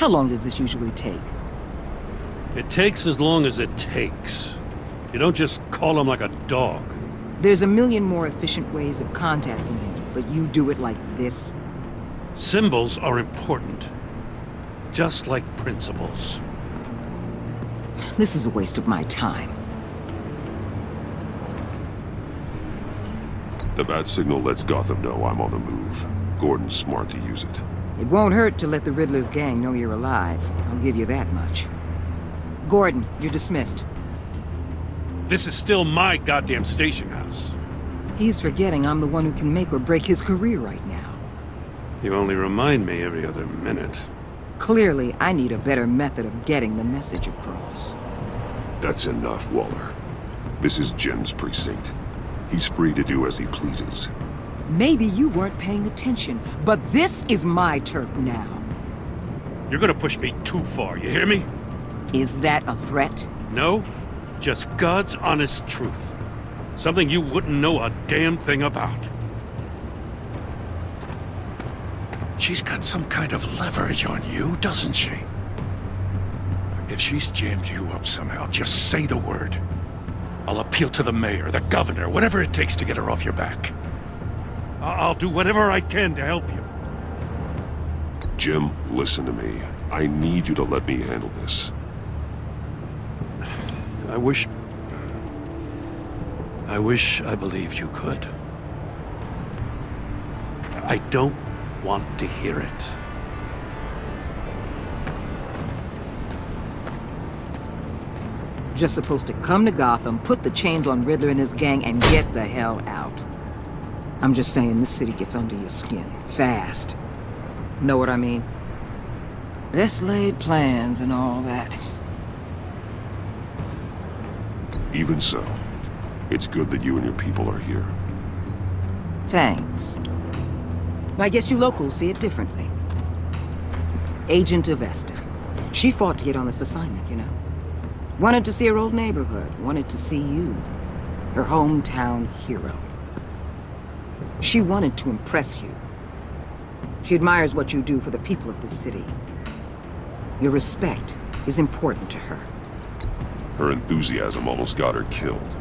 How long does this usually take? It takes as long as it takes. You don't just call him like a dog. There's a million more efficient ways of contacting him, but you do it like this? Symbols are important. Just like principles. This is a waste of my time. The bat signal lets Gotham know I'm on the move. Gordon's smart to use it. It won't hurt to let the Riddler's gang know you're alive. I'll give you that much. Gordon, you're dismissed. This is still my goddamn station house. He's forgetting I'm the one who can make or break his career right now. You only remind me every other minute. Clearly, I need a better method of getting the message across. That's enough, Waller. This is Jim's precinct. He's free to do as he pleases. Maybe you weren't paying attention, but this is my turf now. You're gonna push me too far, you hear me? Is that a threat? No, just God's honest truth. Something you wouldn't know a damn thing about. She's got some kind of leverage on you, doesn't she? If she's jammed you up somehow, just say the word. I'll appeal to the mayor, the governor, whatever it takes to get her off your back. I'll do whatever I can to help you. Jim, listen to me. I need you to let me handle this. I wish I believed you could. I don't want to hear it. Just supposed to come to Gotham, put the chains on Riddler and his gang, and get the hell out. I'm just saying, this city gets under your skin. Fast. Know what I mean? Best laid plans and all that. Even so, it's good that you and your people are here. Thanks. I guess you locals see it differently. Agent Avesta. She fought to get on this assignment, you know. Wanted to see her old neighborhood. Wanted to see you. Her hometown hero. She wanted to impress you. She admires what you do for the people of this city. Your respect is important to her. Her enthusiasm almost got her killed.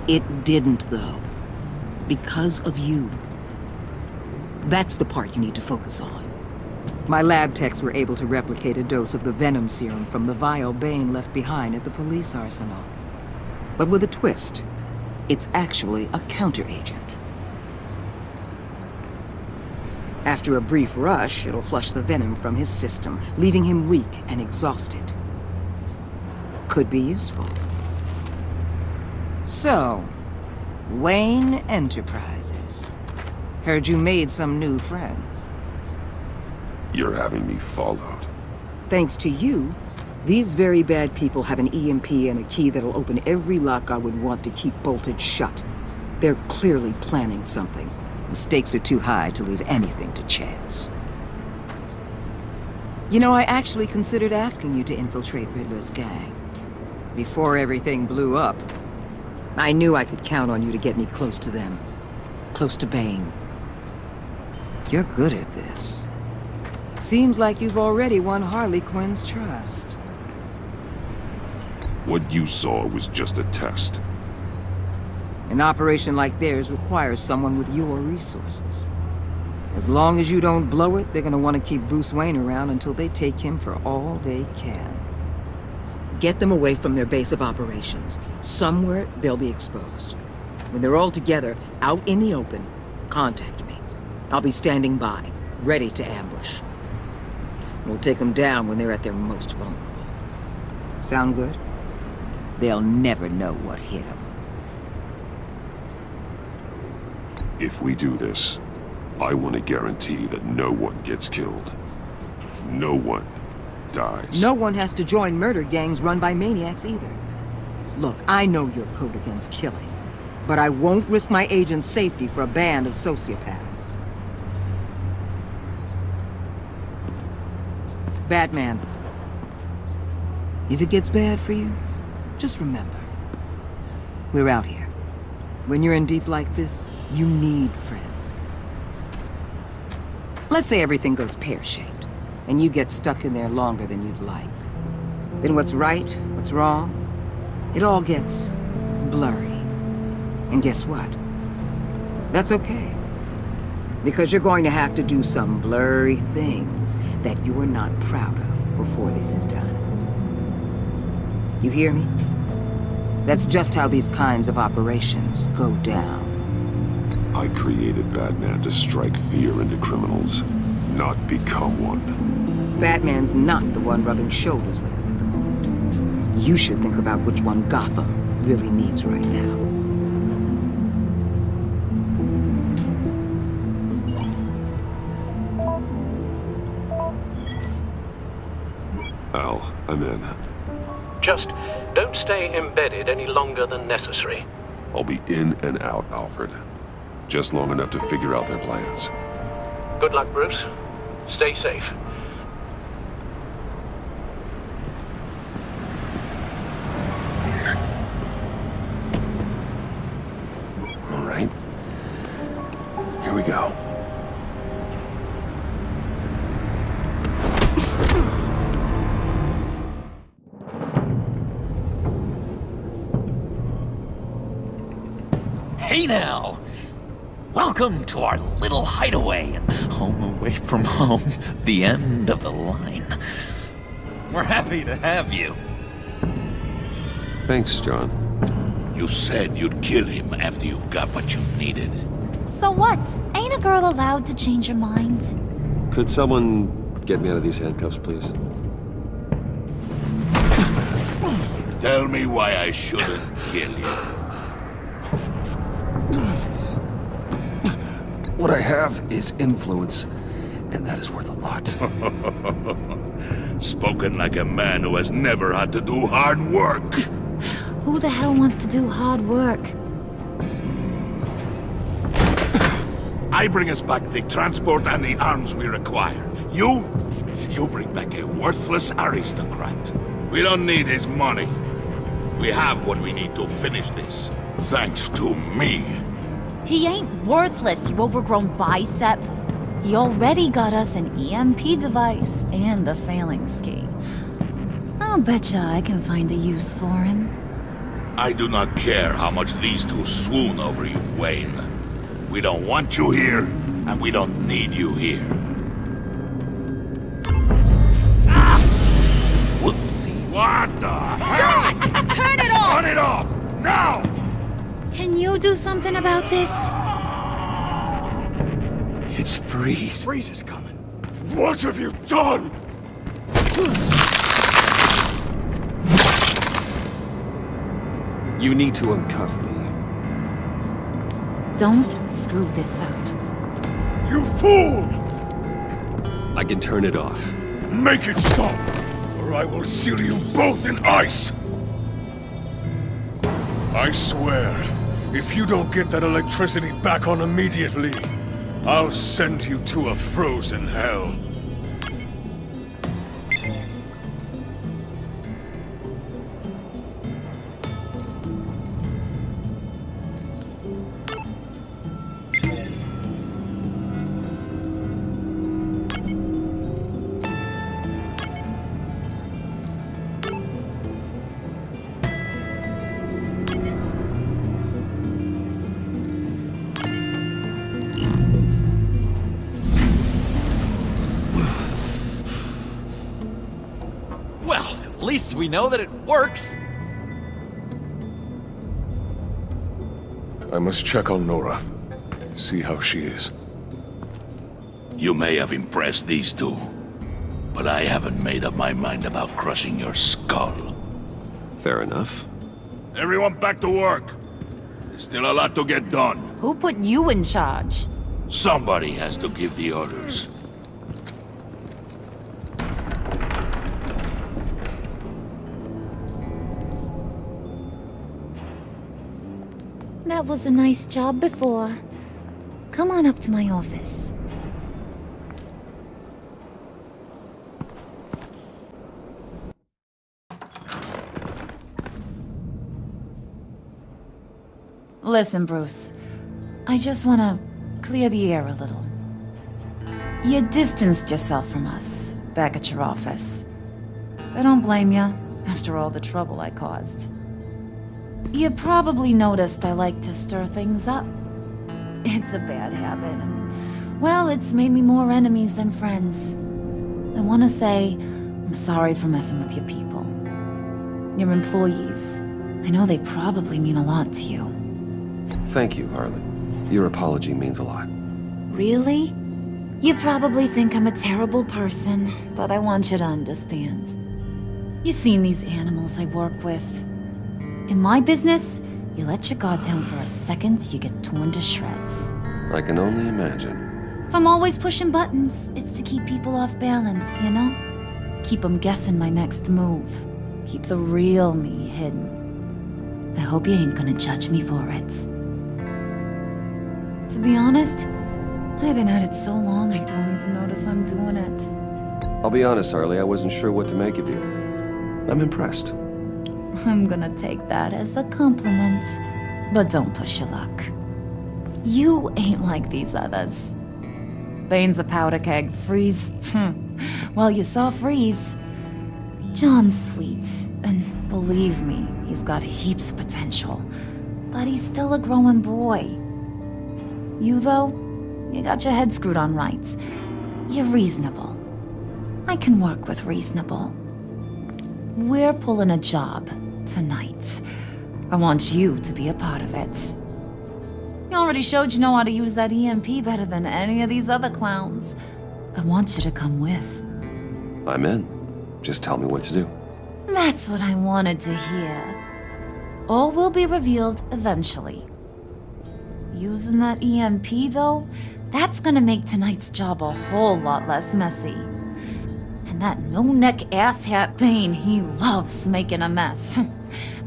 It didn't, though. Because of you. That's the part you need to focus on. My lab techs were able to replicate a dose of the venom serum from the vial Bane left behind at the police arsenal. But with a twist. It's actually a counteragent. After a brief rush, it'll flush the venom from his system, leaving him weak and exhausted. Could be useful. So, Wayne Enterprises. Heard you made some new friends. You're having me followed. Thanks to you, these very bad people have an EMP and a key that'll open every lock I would want to keep bolted shut. They're clearly planning something. The stakes are too high to leave anything to chance. You know, I actually considered asking you to infiltrate Riddler's gang. Before everything blew up, I knew I could count on you to get me close to them. Close to Bane. You're good at this. Seems like you've already won Harley Quinn's trust. What you saw was just a test. An operation like theirs requires someone with your resources. As long as you don't blow it, they're gonna want to keep Bruce Wayne around until they take him for all they can. Get them away from their base of operations. Somewhere they'll be exposed. When they're all together, out in the open, contact me. I'll be standing by, ready to ambush. We'll take them down when they're at their most vulnerable. Sound good? They'll never know what hit them. If we do this, I want to guarantee that no one gets killed. No one dies. No one has to join murder gangs run by maniacs either. Look, I know your code against killing, but I won't risk my agent's safety for a band of sociopaths. Batman. If it gets bad for you, just remember. We're out here. When you're in deep like this, you need friends. Let's say everything goes pear-shaped. and you get stuck in there longer than you'd like. Then what's right, what's wrong, it all gets blurry. And guess what? That's okay. Because you're going to have to do some blurry things that you are not proud of before this is done. You hear me? That's just how these kinds of operations go down. I created Batman to strike fear into criminals, not become one. Batman's not the one rubbing shoulders with them at the moment. You should think about which one Gotham really needs right now. Al, I'm in. Just don't stay embedded any longer than necessary. I'll be in and out, Alfred. Just long enough to figure out their plans. Good luck, Bruce. Stay safe. All right. Here we go. Hey now! Welcome to our little hideaway and home away from home, the end of the line. We're happy to have you. Thanks, John. You said you'd kill him after you got what you needed. So what? Ain't a girl allowed to change her mind? Could someone get me out of these handcuffs, please? Tell me why I shouldn't kill you. What I have is influence, and that is worth a lot. Spoken like a man who has never had to do hard work. Who the hell wants to do hard work? I bring us back the transport and the arms we require. You bring back a worthless aristocrat. We don't need his money. We have what we need to finish this, thanks to me. He ain't worthless, you overgrown bicep. He already got us an EMP device and the failing ski. I'll betcha I can find a use for him. I do not care how much these two swoon over you, Wayne. We don't want you here, and we don't need you here. Ah! Whoopsie. What the hell? John! Turn it off! Turn it off! Now! Can you do something about this? It's Freeze. Freeze is coming. What have you done? You need to uncuff me. Don't screw this up. You fool! I can turn it off. Make it stop, or I will seal you both in ice! I swear, if you don't get that electricity back on immediately, I'll send you to a frozen hell. At least we know that it works. I must check on Nora. See how she is. You may have impressed these two, but I haven't made up my mind about crushing your skull. Fair enough. Everyone back to work. There's still a lot to get done. Who put you in charge? Somebody has to give the orders. That was a nice job before. Come on up to my office. Listen, Bruce. I just want to clear the air a little. You distanced yourself from us. back at your office. I don't blame you, after all the trouble I caused. You probably noticed I like to stir things up. It's a bad habit, and, well, it's made me more enemies than friends. I want to say I'm sorry for messing with your people. Your employees. I know they probably mean a lot to you. Thank you, Harley. Your apology means a lot. Really? You probably think I'm a terrible person, but I want you to understand. You've seen these animals I work with. In my business, you let your guard down for a second, you get torn to shreds. I can only imagine. If I'm always pushing buttons, it's to keep people off balance, you know? Keep them guessing my next move. Keep the real me hidden. I hope you ain't gonna judge me for it. To be honest, I've been at it so long I don't even notice I'm doing it. I'll be honest, Harley, I wasn't sure what to make of you. I'm impressed. I'm gonna take that as a compliment, but don't push your luck. You ain't like these others. Bane's a powder keg, Freeze. Well, you saw Freeze. John's sweet, and believe me, he's got heaps of potential. But he's still a growing boy. You, though, you got your head screwed on right. You're reasonable. I can work with reasonable. We're pulling a job tonight. I want you to be a part of it. You already showed you know how to use that EMP better than any of these other clowns. I want you to come with. I'm in. Just tell me what to do. That's what I wanted to hear. All will be revealed eventually. Using that EMP, though, that's gonna make tonight's job a whole lot less messy. And that no-neck asshat Bane, he loves making a mess.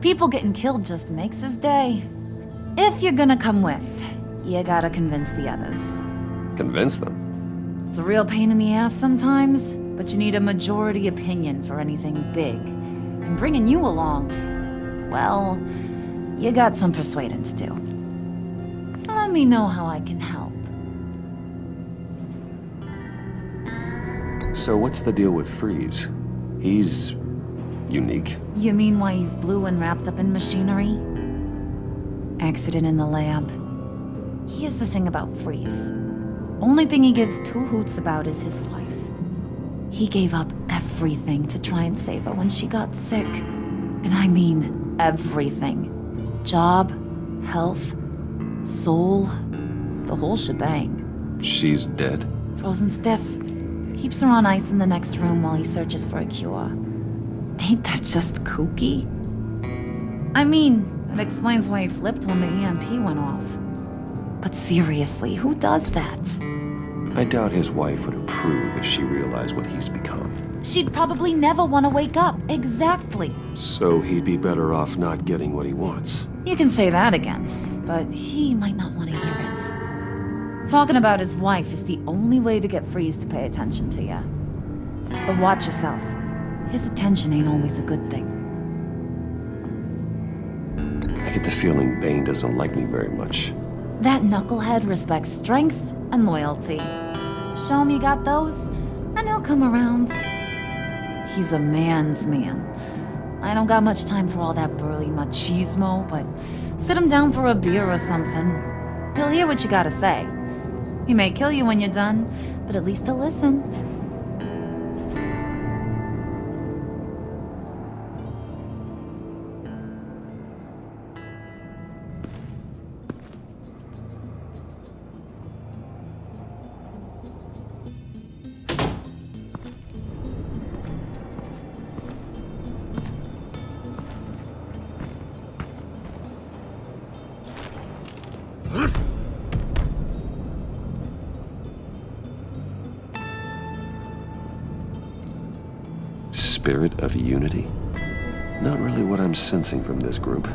People getting killed just makes his day. If you're gonna come with, you gotta convince the others. Convince them? It's a real pain in the ass sometimes, but you need a majority opinion for anything big. And bringing you along, well, you got some persuading to do. Let me know how I can help. So what's the deal with Freeze? He's unique. You mean why he's blue and wrapped up in machinery? Accident in the lab. Here's the thing about Freeze. Only thing he gives two hoots about is his wife. He gave up everything to try and save her when she got sick. And I mean everything. Job, health, soul, the whole shebang. She's dead? Frozen stiff. Keeps her on ice in the next room while he searches for a cure. Ain't that just kooky? I mean, it explains why he flipped when the EMP went off. But seriously, who does that? I doubt his wife would approve if she realized what he's become. She'd probably never want to wake up. Exactly. So he'd be better off not getting what he wants. You can say that again, but he might not want to hear it. Talking about his wife is the only way to get Freeze to pay attention to you. But watch yourself. His attention ain't always a good thing. I get the feeling Bane doesn't like me very much. That knucklehead respects strength and loyalty. Show him you got those, and he'll come around. He's a man's man. I don't got much time for all that burly machismo, but sit him down for a beer or something. He'll hear what you gotta say. He may kill you when you're done, but at least he'll listen. Spirit of unity? Not really what I'm sensing from this group.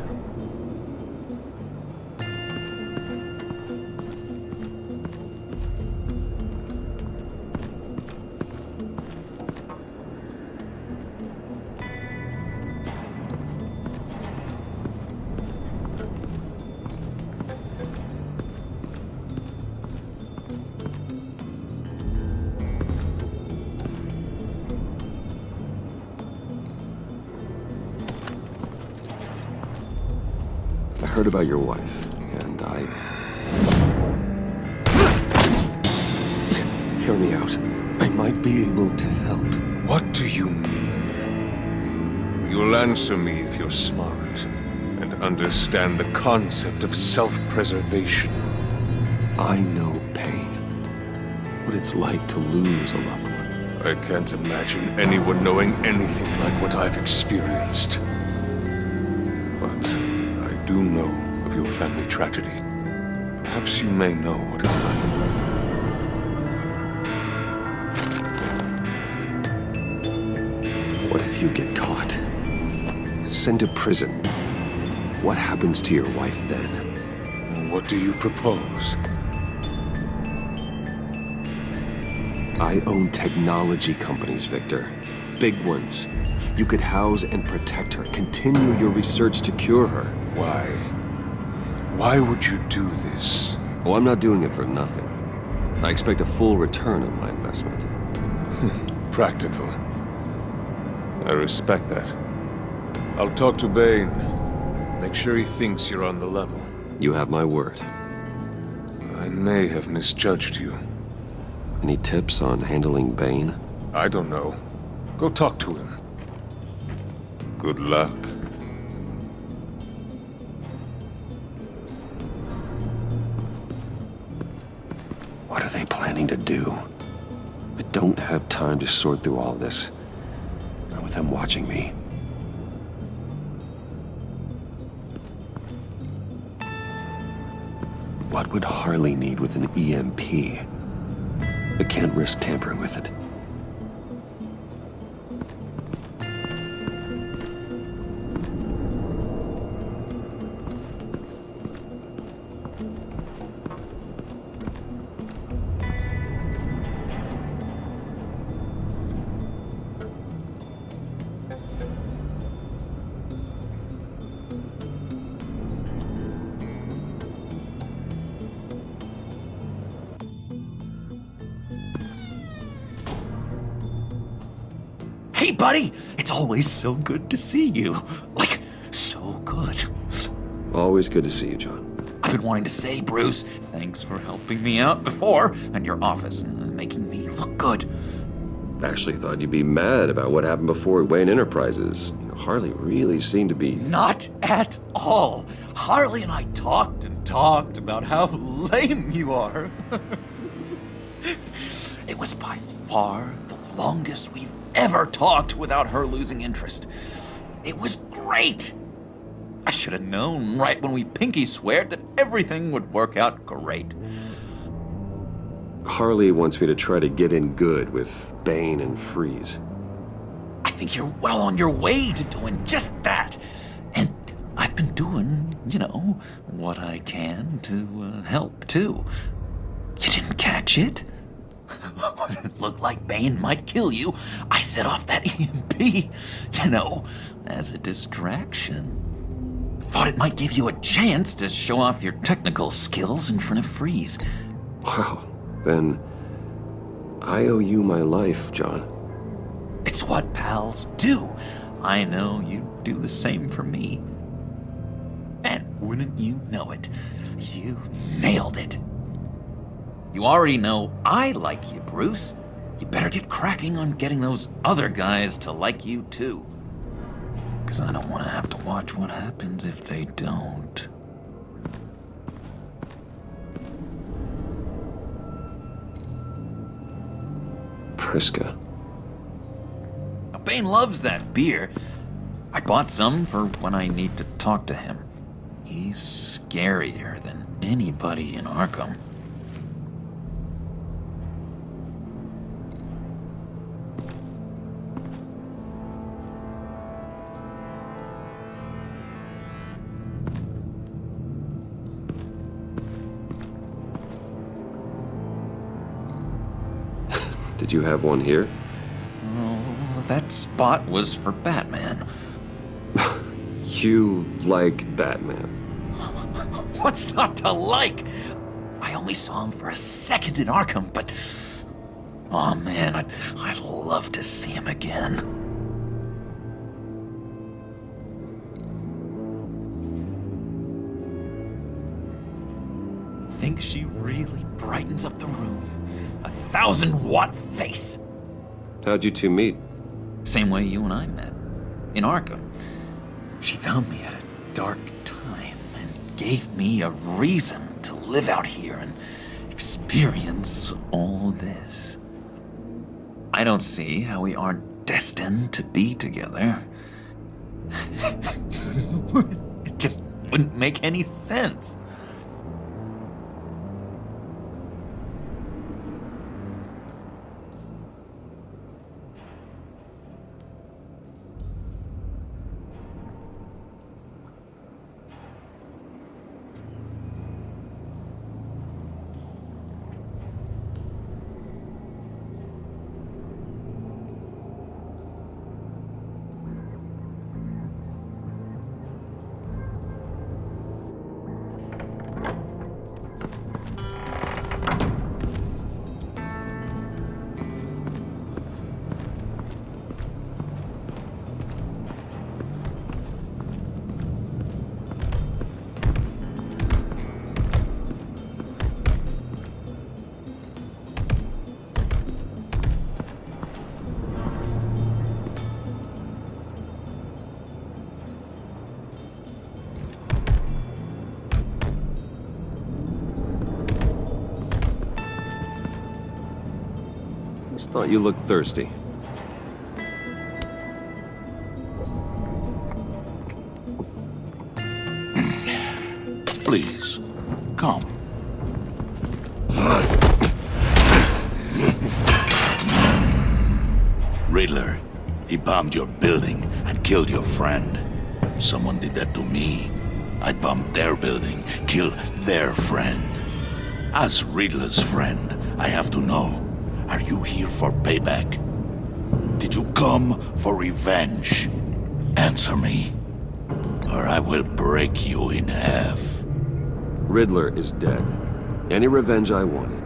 heard about your wife, and Hear me out. I might be able to help. What do you mean? You'll answer me if you're smart and understand the concept of self-preservation. I know pain. What it's like to lose a loved one. I can't imagine anyone knowing anything like what I've experienced. But I do know of your family tragedy. Perhaps you may know what it's like. What if you get caught? Sent to prison? What happens to your wife then? What do you propose? I own technology companies, Victor. Big ones. You could house and protect her, continue your research to cure her. Why? Why would you do this? Oh, I'm not doing it for nothing. I expect a full return on my investment. Practical. I respect that. I'll talk to Bane. Make sure he thinks you're on the level. You have my word. I may have misjudged you. Any tips on handling Bane? I don't know. Go talk to him. Good luck. What are they planning to do? I don't have time to sort through all this. Not with them watching me. What would Harley need with an EMP? I can't risk tampering with it. Hey, buddy! It's always so good to see you. Like, so good. Always good to see you, John. I've been wanting to say, Bruce, thanks for helping me out before and your office and making me look good. Actually thought you'd be mad about what happened before Wayne Enterprises. You know, Harley really seemed to be... Not at all. Harley and I talked and talked about how lame you are. It was by far the longest we've ever talked without her losing interest. It was great. I should have known right when we pinky sweared that everything would work out great. Harley wants me to try to get in good with Bane and Freeze. I think you're well on your way to doing just that. And I've been doing, what I can to help too. You didn't catch it? When it looked like Bane might kill you, I set off that EMP, as a distraction. Thought it might give you a chance to show off your technical skills in front of Freeze. Wow, then I owe you my life, John. It's what pals do. I know you'd do the same for me. And wouldn't you know it, you nailed it. You already know I like you, Bruce. You better get cracking on getting those other guys to like you, too. Because I don't want to have to watch what happens if they don't. Priska. Now, Bane loves that beer. I bought some for when I need to talk to him. He's scarier than anybody in Arkham. Did you have one here? Oh, that spot was for Batman. You like Batman. What's not to like? I only saw him for a second in Arkham, but... Oh man, I'd love to see him again. think she really brightens up the room. 1,000-watt face. How'd you two meet? Same way you and I met. In Arkham. She found me at a dark time and gave me a reason to live out here and experience all this. I don't see how we aren't destined to be together. It just wouldn't make any sense. Thought you looked thirsty. Please, come. Riddler, he bombed your building and killed your friend. If someone did that to me, I'd bomb their building, kill their friend. As Riddler's friend, I have to know. Are you here for payback? Did you come for revenge? Answer me, or I will break you in half. Riddler is dead. Any revenge I wanted,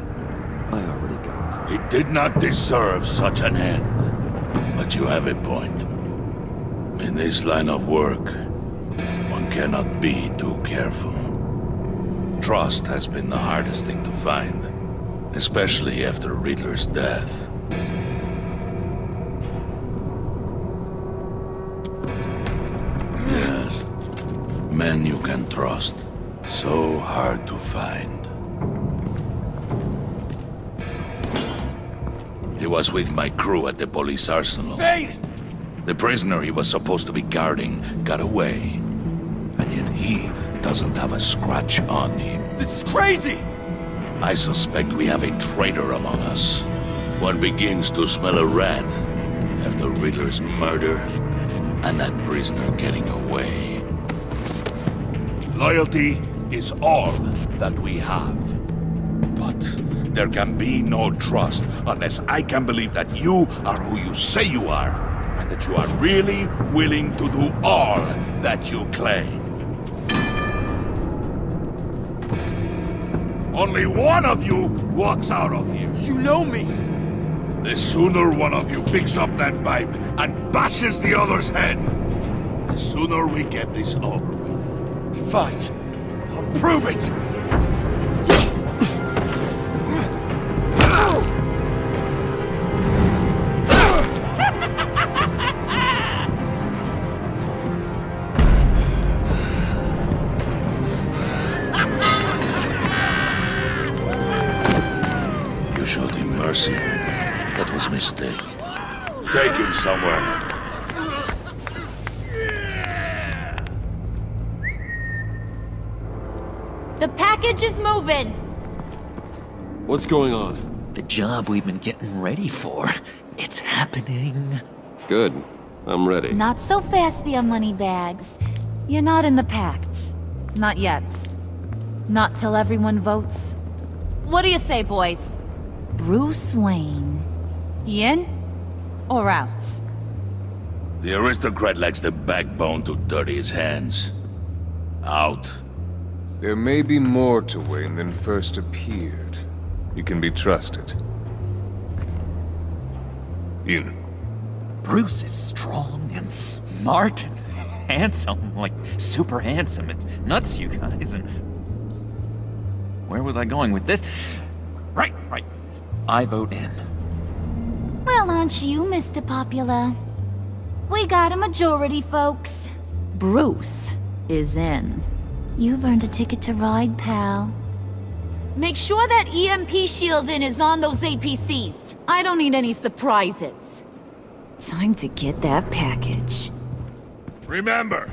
I already got. He did not deserve such an end. But you have a point. In this line of work, one cannot be too careful. Trust has been the hardest thing to find. Especially after Riddler's death. Yes. Men you can trust. So hard to find. He was with my crew at the police arsenal. Bane! The prisoner he was supposed to be guarding got away. And yet he doesn't have a scratch on him. This is crazy! I suspect we have a traitor among us. One begins to smell a rat after Riddler's murder and that prisoner getting away. Loyalty is all that we have. But there can be no trust unless I can believe that you are who you say you are, and that you are really willing to do all that you claim. Only one of you walks out of here. You know me! The sooner one of you picks up that pipe and bashes the other's head, the sooner we get this over with. Fine. I'll prove it! That was a mistake. Take him somewhere. The package is moving! What's going on? The job we've been getting ready for. It's happening. Good. I'm ready. Not so fast, the moneybags. You're not in the pact. Not yet. Not till everyone votes. What do you say, boys? Bruce Wayne. In or out? The aristocrat lacks the backbone to dirty his hands. Out. There may be more to Wayne than first appeared. You can be trusted. In. Bruce is strong and smart and handsome, like super handsome. It's nuts, you guys. And where was I going with this? Right. I vote in. Well, aren't you, Mr. Popular? We got a majority, folks. Bruce is in. You've earned a ticket to ride, pal. Make sure that EMP shielding is on those APCs. I don't need any surprises. Time to get that package. Remember,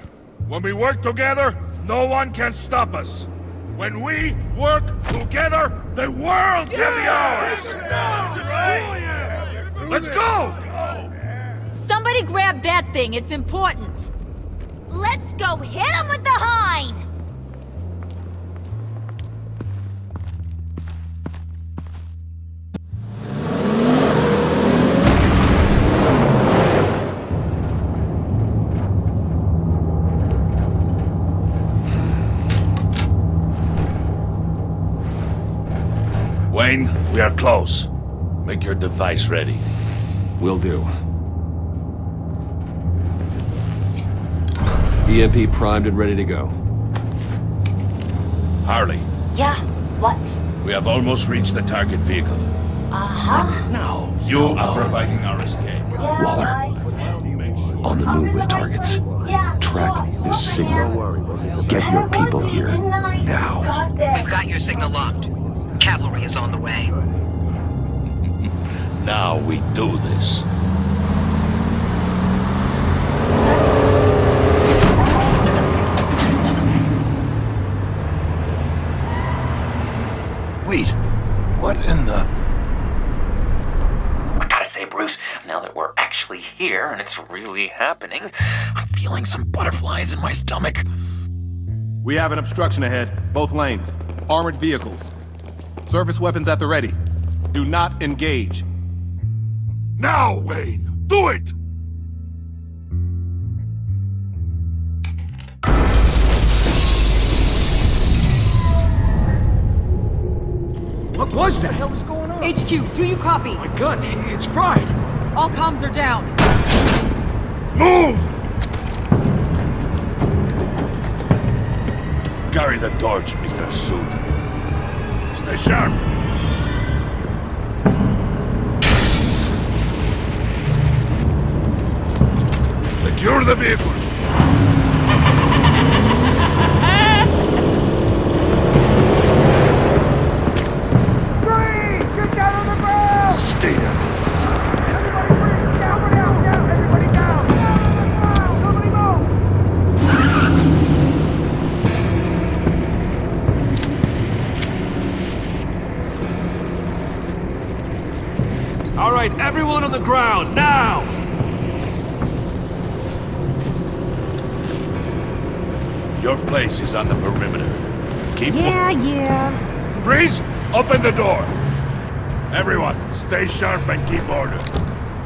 when we work together, no one can stop us. When we work together, the world can be ours! Let's go! Somebody grab that thing, it's important. Let's go hit him with the hind! Wayne, we are close. Make your device ready. Will do. EMP primed and ready to go. Harley, Yeah, what? we have almost reached the target vehicle. Uh-huh. Now, you are providing our escape. Yeah, Waller. right. On the move with targets. Yeah. Track this signal. Get your people here. Now. We've got your signal locked. Cavalry is on the way. Now we do this. Wait, what in the... I gotta say, Bruce, now that we're actually here and it's really happening, I'm feeling some butterflies in my stomach. We have an obstruction ahead, both lanes. Armored vehicles. Service weapons at the ready. Do not engage. Now, Wayne! Do it! What was that? What the hell is going on? HQ, do you copy? My gun, it's fried. All comms are down. Move! Carry the torch, Mr. Suit. Stay sharp. Secure the vehicle. Stay down. All right, everyone on the ground, now! Your place is on the perimeter. Keep... Yeah. Freeze! Open the door! Everyone, stay sharp and keep order.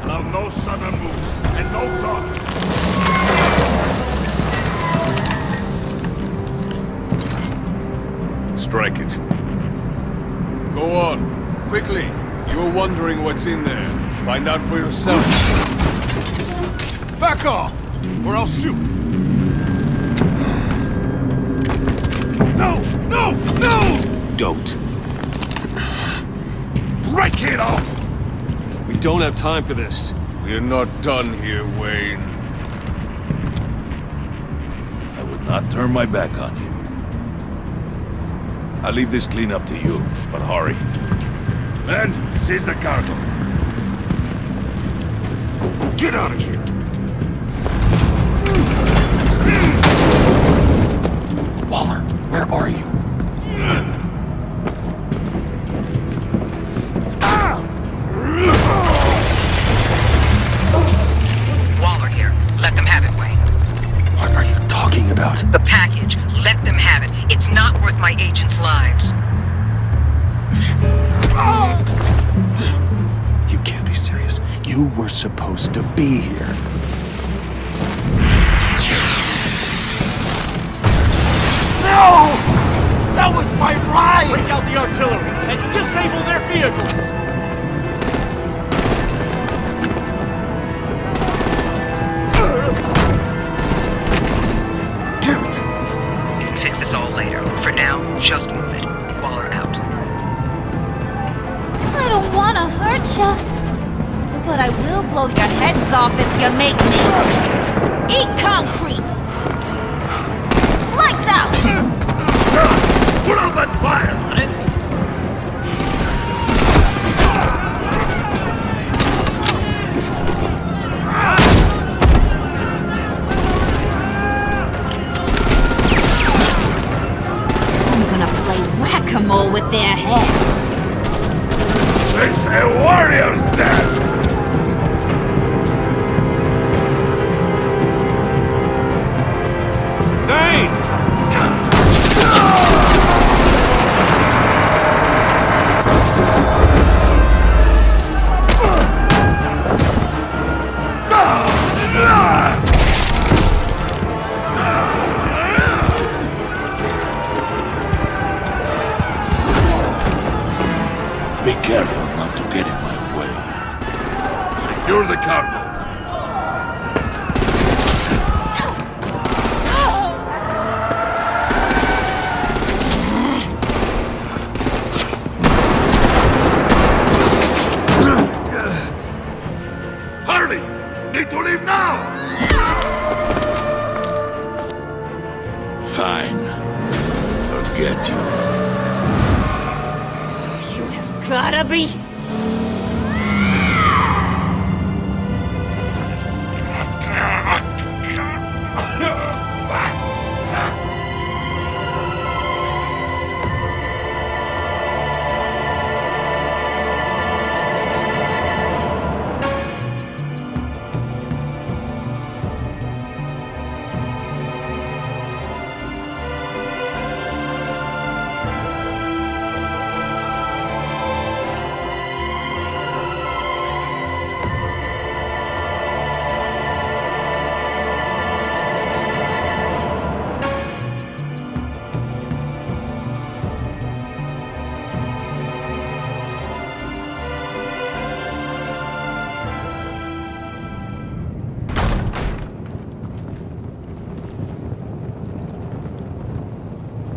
Allow no sudden moves and no talking. Strike it. Go on, quickly. You're wondering what's in there. Find out for yourself. Back off, or I'll shoot. No! No! No! Don't. Break it off! We don't have time for this. We're not done here, Wayne. I would not turn my back on you. I'll leave this clean up to you, but hurry. Men, seize the cargo. Get out of here. Waller, where are you? Waller here. Let them have it, Wayne. What are you talking about? The package. Let them have it. It's not worth my agents' lives. You can't be serious. You were supposed to be here. No! That was my ride! Break out the artillery and disable their vehicles! Damn it. You can fix this all later. For now, just move it. Waller out. I don't wanna hurt ya, but I will blow your heads off if you make me. Eat concrete! Lights out! Put out that fire! I'm gonna play whack-a-mole with their heads. It's a warrior's death! Dane! Be careful not to get in my way. Secure the cargo. Hurry! Need to leave now! Fine. Forget you. Gotta be...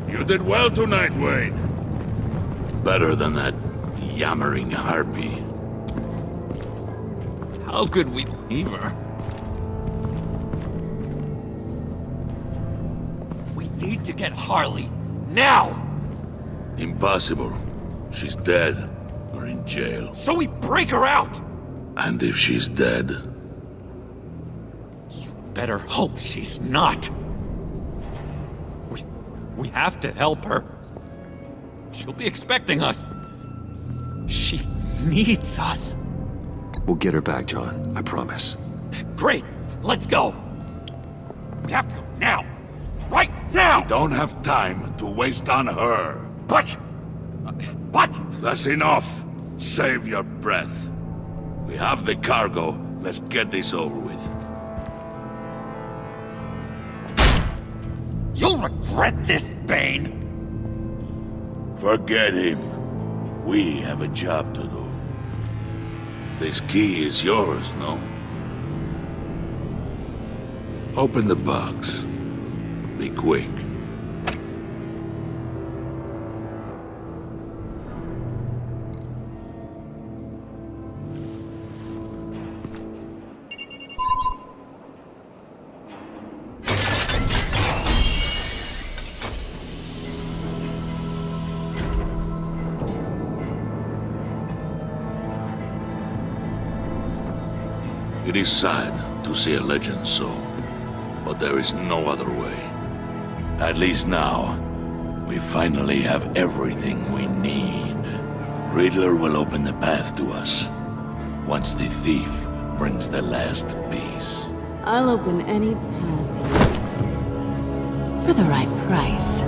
You did well tonight, Wayne. Better than that yammering harpy. How could we leave her? We need to get Harley, now! Impossible. She's dead, or in jail. So we break her out! And if she's dead? You better hope she's not. We have to help her. She'll be expecting us. She needs us. We'll get her back, John. I promise. Great. Let's go. We have to go now. Right now! We don't have time to waste on her. But... What? That's enough. Save your breath. We have the cargo. Let's get this over with. You'll regret this, Bane! Forget him. We have a job to do. This key is yours, no? Open the box. Be quick. It is sad to see a legend so, but there is no other way. At least now, we finally have everything we need. Riddler will open the path to us, once the thief brings the last piece. I'll open any path for the right price.